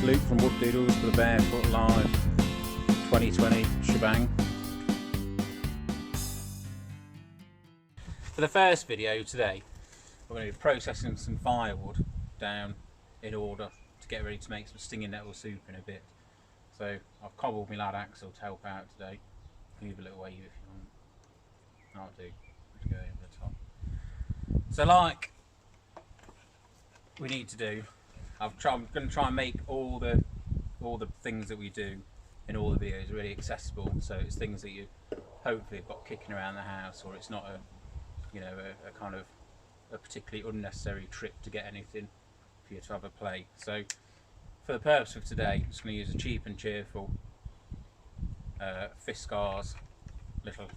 Luke from Doodles for the Barefoot Live 2020 shebang. For the first video today, we're going to be processing some firewood down in order to get ready to make some stinging nettle soup in a bit. So I've cobbled my lad Axel to help out today. Leave a little wave if you want. I'll do. Just go over the top. So like we need to do, I'm going to try and make all the things that we do in all the videos really accessible. So it's things that you hopefully have got kicking around the house, or it's not a kind of a particularly unnecessary trip to get anything for you to have a play. So for the purpose of today, I'm just going to use a cheap and cheerful Fiskars little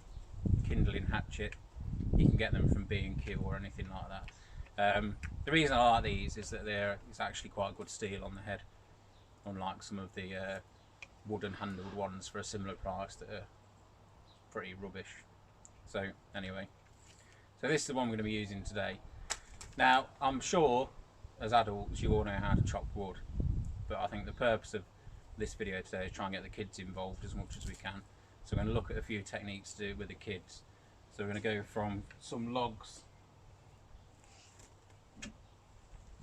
kindling hatchet. You can get them from B&Q or anything like that. The reason I like these is that it's actually quite good steel on the head, unlike some of the wooden handled ones for a similar price that are pretty rubbish. So anyway, so this is the one we're going to be using today. Now I'm sure as adults you all know how to chop wood, but I think the purpose of this video today is try and get the kids involved as much as we can. So we're going to look at a few techniques to do with the kids. So we're going to go from some logs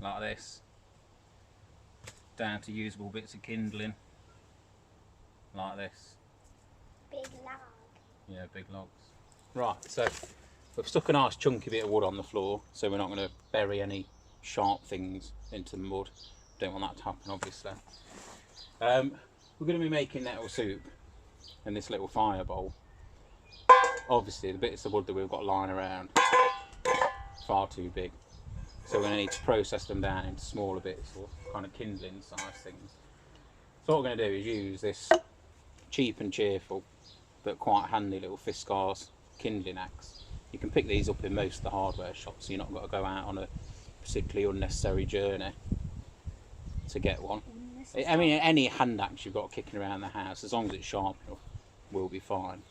like this down to usable bits of kindling like this. Big log. Yeah, big logs. Right, so we've stuck a nice chunky bit of wood on the floor, so we're not going to bury any sharp things into the mud. Don't want that to happen, obviously. We're going to be making nettle soup in this little fire bowl. Obviously the bits of wood that we've got lying around far too big, so we're going to need to process them down into smaller bits, or kind of kindling size things. So what we're going to do is use this cheap and cheerful but quite handy little Fiskars kindling axe. You can pick these up in most of the hardware shops, so you're not got to go out on a particularly unnecessary journey to get one. I mean, any hand axe you've got kicking around the house, as long as it's sharp enough, will be fine.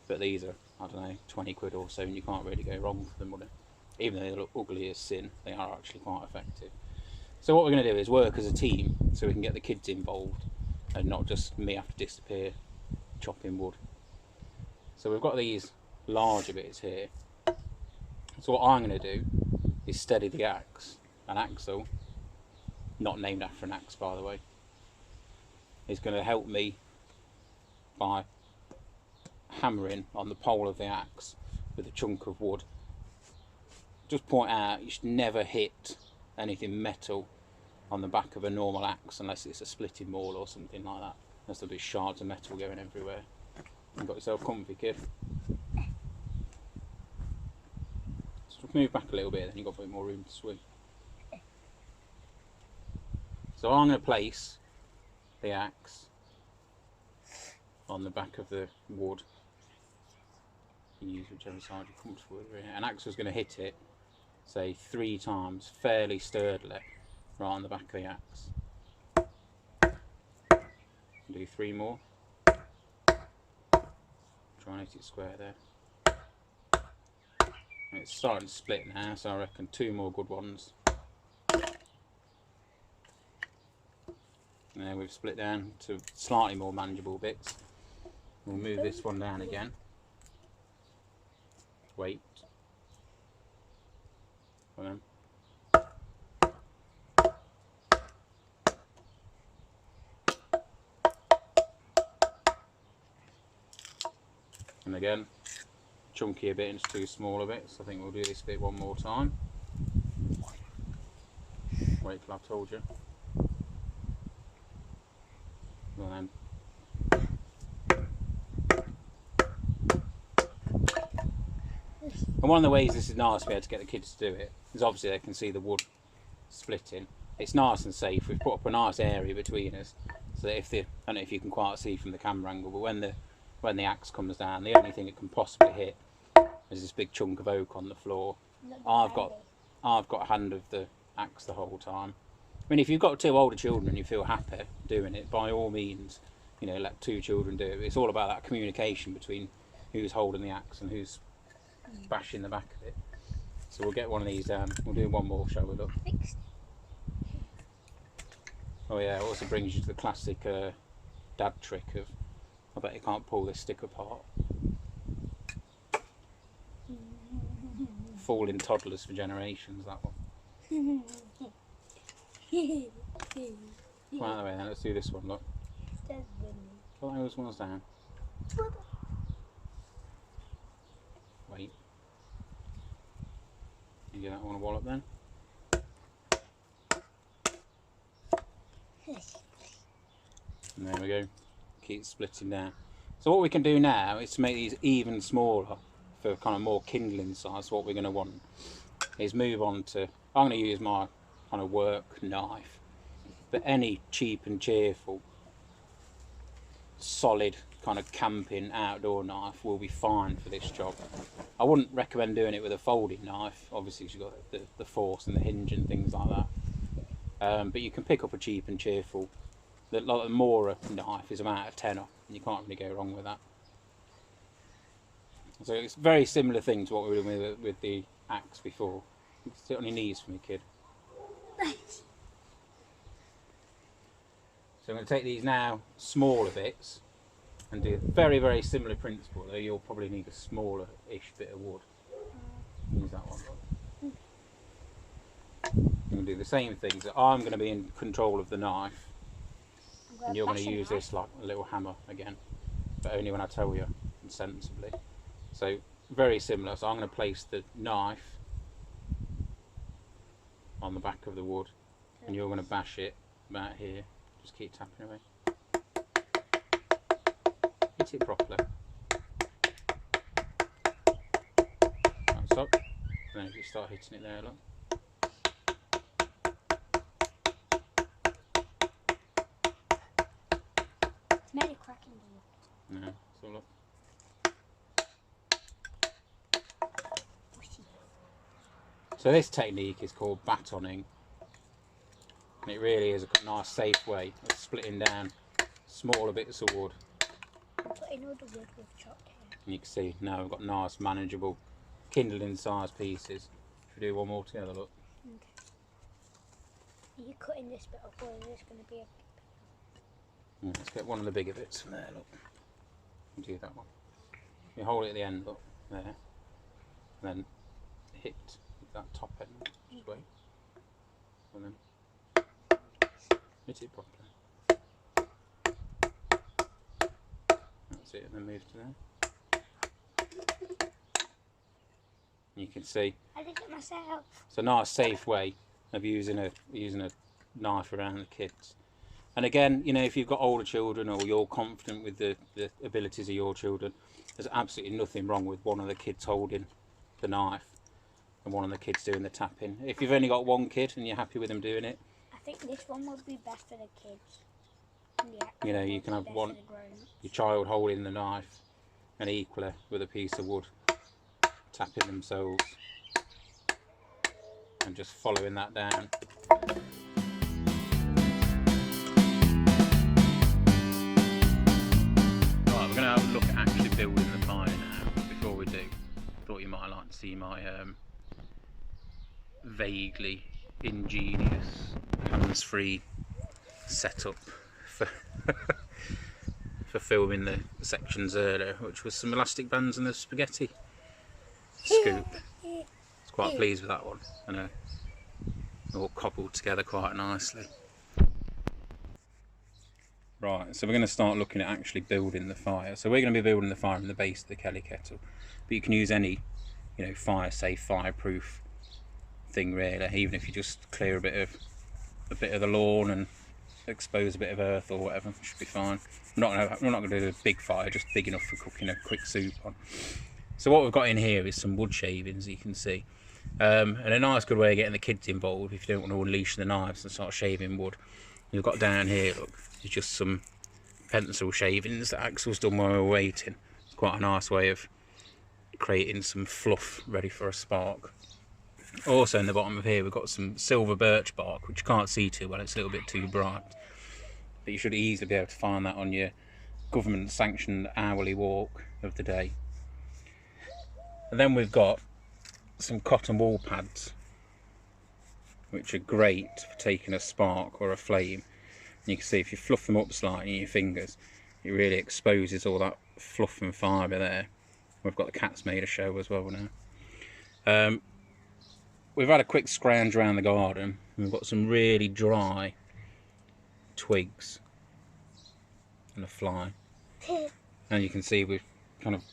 But these are, I don't know, 20 quid or so, and you can't really go wrong with them. Even though they look ugly as sin, they are actually quite effective. So what we're going to do is work as a team, so we can get the kids involved and not just me have to disappear chopping wood. So we've got these larger bits here. So what I'm going to do is steady the axe. An Axel, not named after an axe by the way, is going to help me by hammering on the pole of the axe with a chunk of wood. Just point out, you should never hit anything metal on the back of a normal axe unless it's a splitting maul or something like that. Unless there'll be shards of metal going everywhere. You've got yourself comfy, kid. Just move back a little bit, then you've got a bit more room to swing. So I'm going to place the axe on the back of the wood. You can use whichever side you're comfortable with. An axe is going to hit it, say 3 times, fairly sturdily, right on the back of the axe. Do 3 more. Try and hit it square there. And it's starting to split now, so I reckon 2 more good ones. And then we've split down to slightly more manageable bits. We'll move this one down again. Wait. And again, chunkier bit into 2 smaller bits. I think we'll do this bit one more time. Wait till I've told you. Well then. And one of the ways this is nice to be able to get the kids to do it is obviously they can see the wood splitting. It's nice and safe. We've put up a nice area between us, so that if I don't know if you can quite see from the camera angle, but when the axe comes down, the only thing it can possibly hit is this big chunk of oak on the floor. I've got a hand of the axe the whole time. I mean, if you've got 2 older children and you feel happy doing it, by all means, let 2 children do it. It's all about that communication between who's holding the axe and who's bashing the back of it. So we'll get one of these down. We'll do one more, shall we, look? Oh yeah, it also brings you to the classic dad trick of, I bet you can't pull this stick apart. Fooling toddlers for generations, that one. Come out of the way then, let's do this one, look. Put those ones down. Wait. You get that one a wallop then? And there we go. Keep splitting down. So what we can do now is to make these even smaller for kind of more kindling size. What we're going to want is move on to, I'm going to use my kind of work knife, but any cheap and cheerful solid kind of camping outdoor knife will be fine for this job. I wouldn't recommend doing it with a folding knife, obviously because you've got the force and the hinge and things like that, but you can pick up a cheap and cheerful. The Mora knife is about a tenner, and you can't really go wrong with that. So it's very similar thing to what we were doing with the axe before. You can sit on your knees for me, kid. So I'm going to take these now smaller bits and do a very, very similar principle, though you'll probably need a smaller-ish bit of wood. Use that one. I'm going to do the same things. I'm going to be in control of the knife, and you're going to use this like a little hammer again, but only when I tell you, and sensibly. So very similar. So I'm going to place the knife on the back of the wood, and you're going to bash it about here. Just keep tapping away. Hit it properly. That's up. And then if you start hitting it there, look. It's made a cracking door. No, so look. So this technique is called batoning. And it really is a nice safe way of splitting down smaller bits of wood. Putting all the wood we've chopped here. And you can see now we've got nice manageable kindling size pieces. Should we do one more together, look? Okay. Are you cutting this bit off, or is this going to be a... Let's get one of the bigger bits from there, look. And do that one. You hold it at the end, look, there. And then hit that top end, just wait. And then hit it properly. That's it, and then move to there. You can see I did it myself. it's a nice safe way of using a knife around the kids. And again, you know, if you've got older children or you're confident with the abilities of your children, there's absolutely nothing wrong with one of the kids holding the knife and one of the kids doing the tapping. If you've only got one kid and you're happy with them doing it, I think this one would be best for the kids. Yeah, you know, you can have one, your child holding the knife and equally with a piece of wood tapping themselves and just following that down. Right, we're going to have a look at actually building the fire now. But before we do, thought you might like to see my vaguely ingenious hands-free setup for for filming the sections earlier, which was some elastic bands and the spaghetti scoop. I was quite pleased with that one. I know, all cobbled together quite nicely. Right, so we're going to start looking at actually building the fire. So we're going to be building the fire in the base of the Kelly kettle, but you can use any, you know, fire safe, fireproof thing really. Even if you just clear a bit of the lawn and expose a bit of earth or whatever, it should be fine. We're not going to do a big fire, just big enough for cooking a quick soup on. So what we've got in here is some wood shavings, you can see, and a nice good way of getting the kids involved if you don't want to unleash the knives and start shaving wood. We've got down here, look, it's just some pencil shavings that Axel's done while we're waiting. It's quite a nice way of creating some fluff ready for a spark. Also in the bottom of here we've got some silver birch bark, which you can't see too well, it's a little bit too bright, but you should easily be able to find that on your government sanctioned hourly walk of the day. And then we've got some cotton wool pads, which are great for taking a spark or a flame. You can see if you fluff them up slightly in your fingers, it really exposes all that fluff and fibre there. We've got the cat's made a show as well now. We've had a quick scrounge around the garden. We've got some really dry twigs and a fly. And you can see we've kind of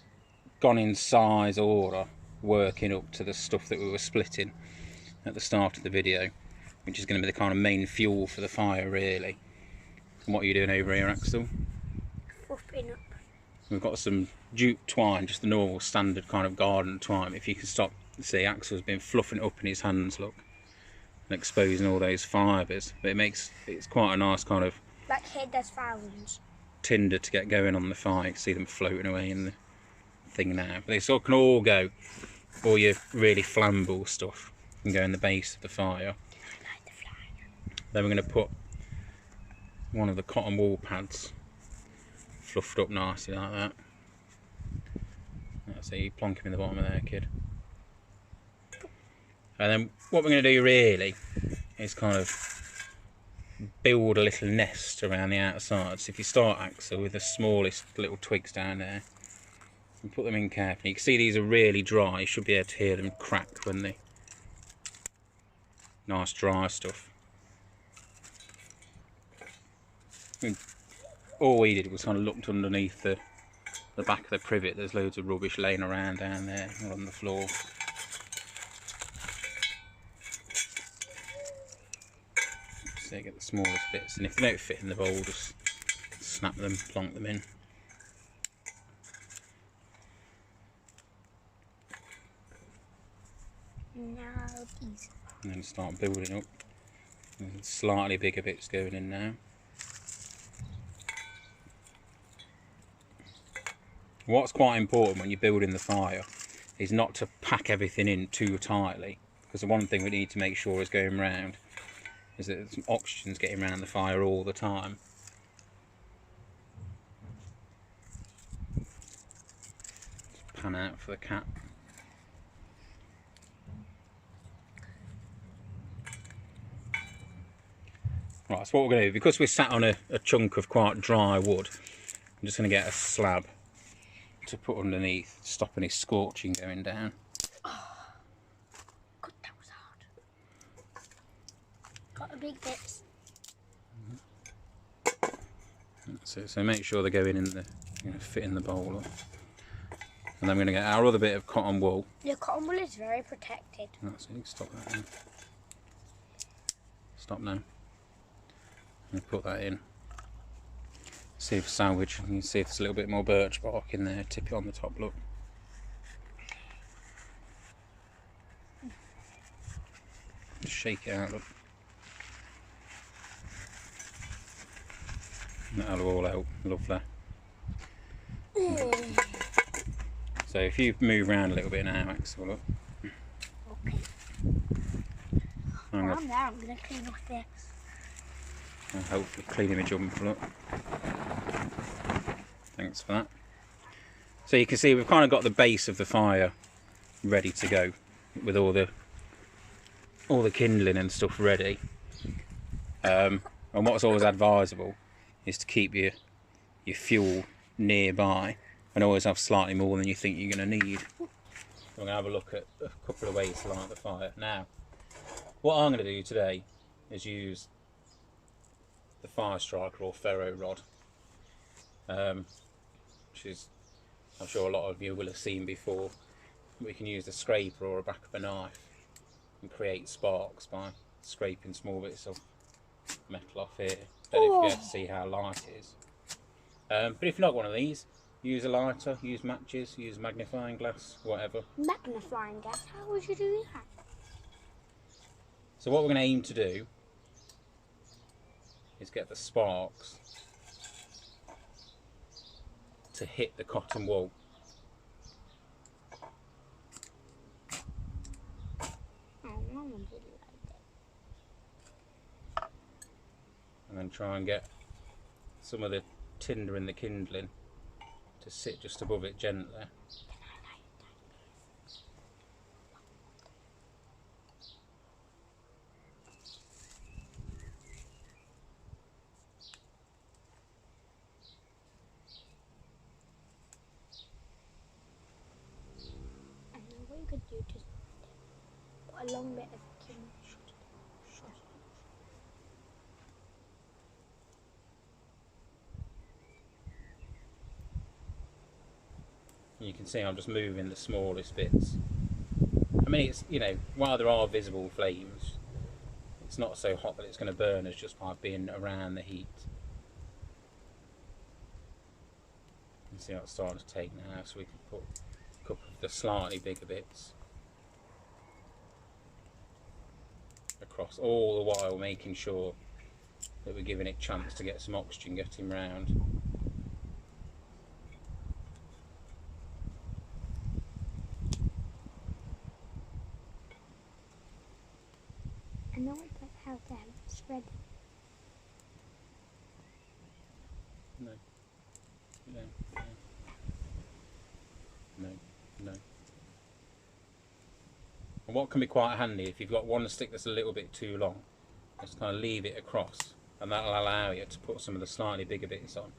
gone in size order, working up to the stuff that we were splitting at the start of the video, which is going to be the kind of main fuel for the fire really. And what are you doing over here, Axel? Fluffing up. We've got some jute twine, just the normal standard kind of garden twine. If you can stop, see, Axel's been fluffing it up in his hands, look, and exposing all those fibres. But it's quite a nice kind of Like here there's thousands. tinder to get going on the fire. You can see them floating away in the thing now. But they sort of can all go, all your really flammable stuff can go in the base of the fire. Then we're going to put one of the cotton wool pads fluffed up nicely like that. That's it, you plonk him in the bottom of there, kid. And then what we're going to do really is kind of build a little nest around the outside. So if you start, Axel, with the smallest little twigs down there and put them in carefully. You can see these are really dry. You should be able to hear them crack when they nice dry stuff. I mean, all we did was kind of looked underneath the back of the privet. There's loads of rubbish laying around down there on the floor. So you get the smallest bits, and if they don't fit in the bowl, just snap them, plonk them in. Now these. And then start building up. There's slightly bigger bits going in now. What's quite important when you're building the fire is not to pack everything in too tightly, because the one thing we need to make sure is going round is that some oxygen's getting around the fire all the time. Just pan out for the cat. Right, so what we're going to do, because we're sat on a chunk of quite dry wood, I'm just going to get a slab to put underneath, stop any scorching going down. Oh, God, that was hard. Got a big bits. So make sure they're going in the, fit in the bowl up. And then I'm going to get our other bit of cotton wool. The cotton wool is very protected. That's it, stop that now. Stop now. And put that in. See if sandwich, you can see if there's a little bit more birch bark in there, tip it on the top, look. Just shake it out, look. And that'll all out, lovely. So if you move around a little bit now, Axel, look. Okay. I'm there, I'm going to clean off this. And hopefully clean image up, look. Thanks for that. So you can see we've kind of got the base of the fire ready to go with all the kindling and stuff ready. And what's always advisable is to keep your fuel nearby and always have slightly more than you think you're going to need. We're going to have a look at a couple of ways to light the fire. Now, what I'm going to do today is use the fire striker or ferro rod, which is, I'm sure a lot of you will have seen before. We can use a scraper or a back of a knife and create sparks by scraping small bits of metal off here. Don't know if you get to see how light it is. But if you're not one of these, use a lighter, use matches, use magnifying glass, whatever. Magnifying glass? How would you do that? So what we're going to aim to do is get the sparks to hit the cotton wool. And then try and get some of the tinder in the kindling to sit just above it gently. could do, just put a long bit of kimchi. You can see I'm just moving the smallest bits. I mean, it's, you know, while there are visible flames, it's not so hot that it's going to burn us just by being around the heat. You can see how it's starting to take now, so we can put a couple of the slightly bigger bits across, all the while making sure that we're giving it a chance to get some oxygen getting round. I know how to help spread. No. No. No. No. And what can be quite handy, if you've got one stick that's a little bit too long, just kind of leave it across, and that'll allow you to put some of the slightly bigger bits on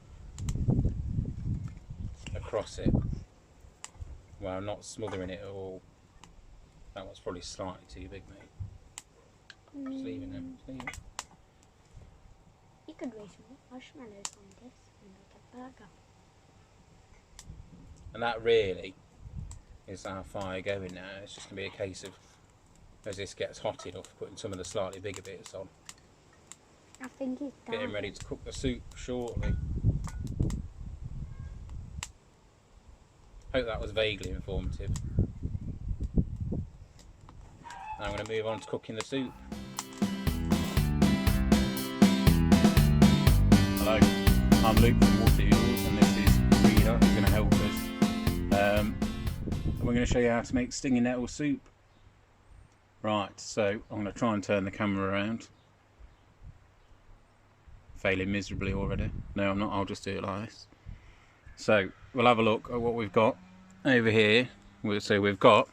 across it while not smothering it at all. That one's probably slightly too big, mate. Just leave it now. Just leave it. You could raise some marshmallows on this and make a burger. And that really is our fire going now. It's just going to be a case of, as this gets hot enough, putting some of the slightly bigger bits on. I think it's done. Getting ready to cook the soup shortly. Hope that was vaguely informative. Now I'm going to move on to cooking the soup. Hello, I'm Luke from Doodles, and this is Rita who's going to help us. And we're going to show you how to make stinging nettle soup. Right, so I'm going to try and turn the camera around. Failing miserably already. No, I'm not, I'll just do it like this. So we'll have a look at what we've got over here. So we've got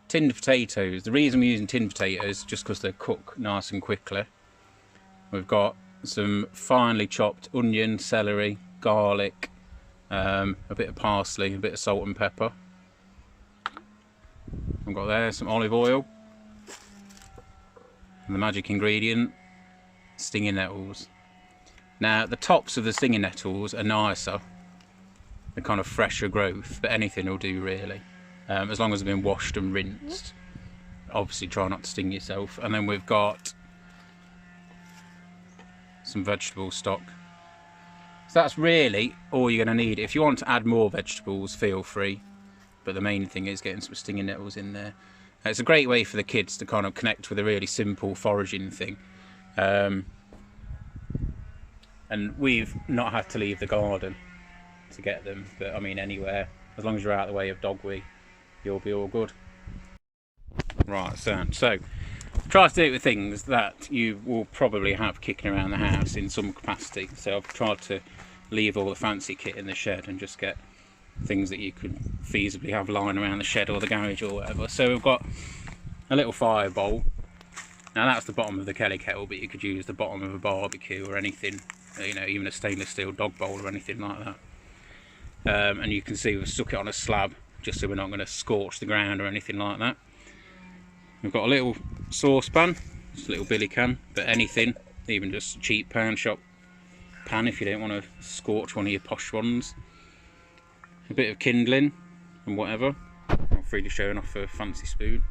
tinned potatoes. The reason we're using tinned potatoes is just because they cook nice and quickly. We've got some finely chopped onion, celery, garlic, a bit of parsley, a bit of salt and pepper. I've got there some olive oil, and the magic ingredient, stinging nettles. Now the tops of the stinging nettles are nicer, they're kind of fresher growth, but anything will do really, as long as they've been washed and rinsed. Obviously try not to sting yourself. And then we've got some vegetable stock. So that's really all you're going to need. If you want to add more vegetables, feel free, but the main thing is getting some stinging nettles in there. It's a great way for the kids to kind of connect with a really simple foraging thing. And we've not had to leave the garden to get them, but I mean anywhere, as long as you're out of the way of dog wee, you'll be all good. Right, so try to do it with things that you will probably have kicking around the house in some capacity. So I've tried to leave all the fancy kit in the shed and just get things that you could feasibly have lying around the shed or the garage or whatever. So we've got a little fire bowl. Now that's the bottom of the Kelly kettle, but you could use the bottom of a barbecue or anything, you know, even a stainless steel dog bowl or anything like that. And you can see we've stuck it on a slab just so we're not going to scorch the ground or anything like that. We've got a little saucepan, just a little billy can, but anything, even just a cheap pound shop pan if you don't want to scorch one of your posh ones. A bit of kindling and whatever. I'm freely showing off a fancy spoon.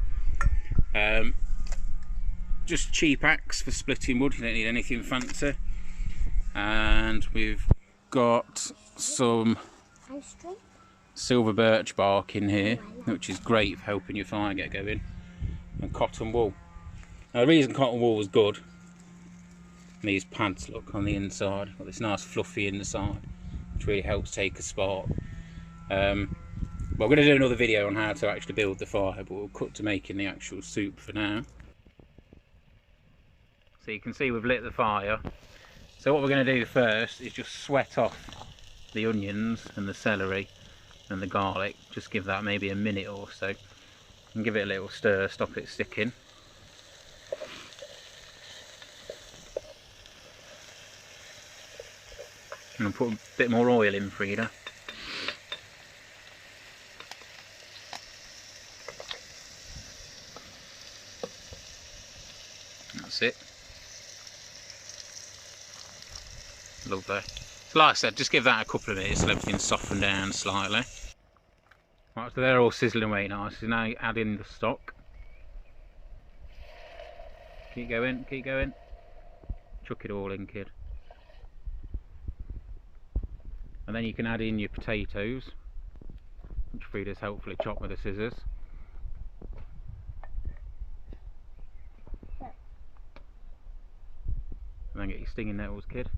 Just cheap axe for splitting wood, you don't need anything fancy. And we've got some silver birch bark in here, which is great for helping your fire get going. And cotton wool. Now the reason cotton wool was good, these pads look on the inside, got this nice fluffy inside, which really helps take a spark. But we're going to do another video on how to actually build the fire, but we'll cut to making the actual soup for now. So you can see we've lit the fire. So what we're going to do first is just sweat off the onions and the celery and the garlic. Just give that maybe a minute or so and give it a little stir, stop it sticking. And I'll put a bit more oil in, Frida. Lovely. So like I said, just give that a couple of minutes till everything's softened down slightly. Right, so they're all sizzling away nice. So now you add in the stock. Keep going, keep going. Chuck it all in, kid. And then you can add in your potatoes, which Frida's helpfully chopped with the scissors. And then get your stinging nettles, kid.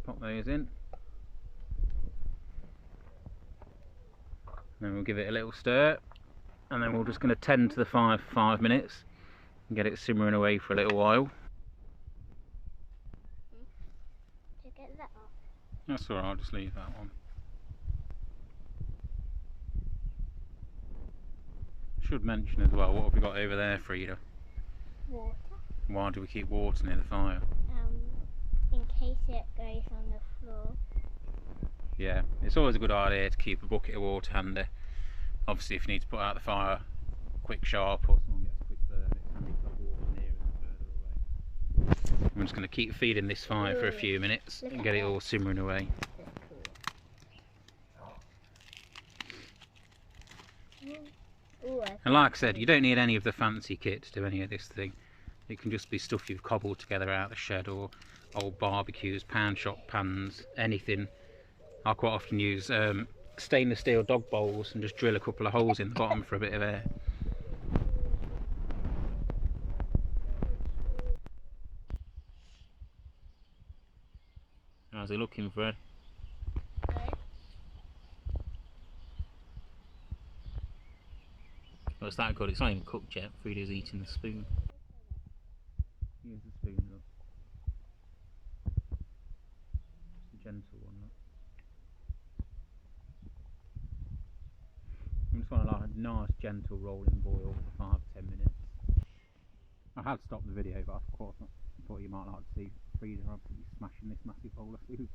Pop those in. And then we'll give it a little stir. And then we're just going to tend to the fire for 5 minutes and get it simmering away for a little while. To get that off. That's alright, I'll just leave that one. Should mention as well, what have we got over there, Frida? Water. Why do we keep water near the fire? In case it goes on the floor. Yeah, it's always a good idea to keep a bucket of water handy. Obviously, if you need to put out the fire quick, sharp, or someone gets a quick burn, it's handy to have water nearer than further away. I'm just going to keep feeding this fire for a few minutes and get it all simmering away. And like I said, you don't need any of the fancy kit to do any of this thing. It can just be stuff you've cobbled together out of the shed, or old barbecues, pound shop pans, anything. I quite often use stainless steel dog bowls and just drill a couple of holes in the bottom for a bit of air. How's he looking, Fred? Oh, it's that good, it's not even cooked yet. Frida's eating the spoon. Here's the spoon, look. Just a gentle one, look. I just want a nice gentle rolling boil for 5-10 minutes. I had stopped the video, but of course I thought you might like to see Frida absolutely smashing this massive bowl of food.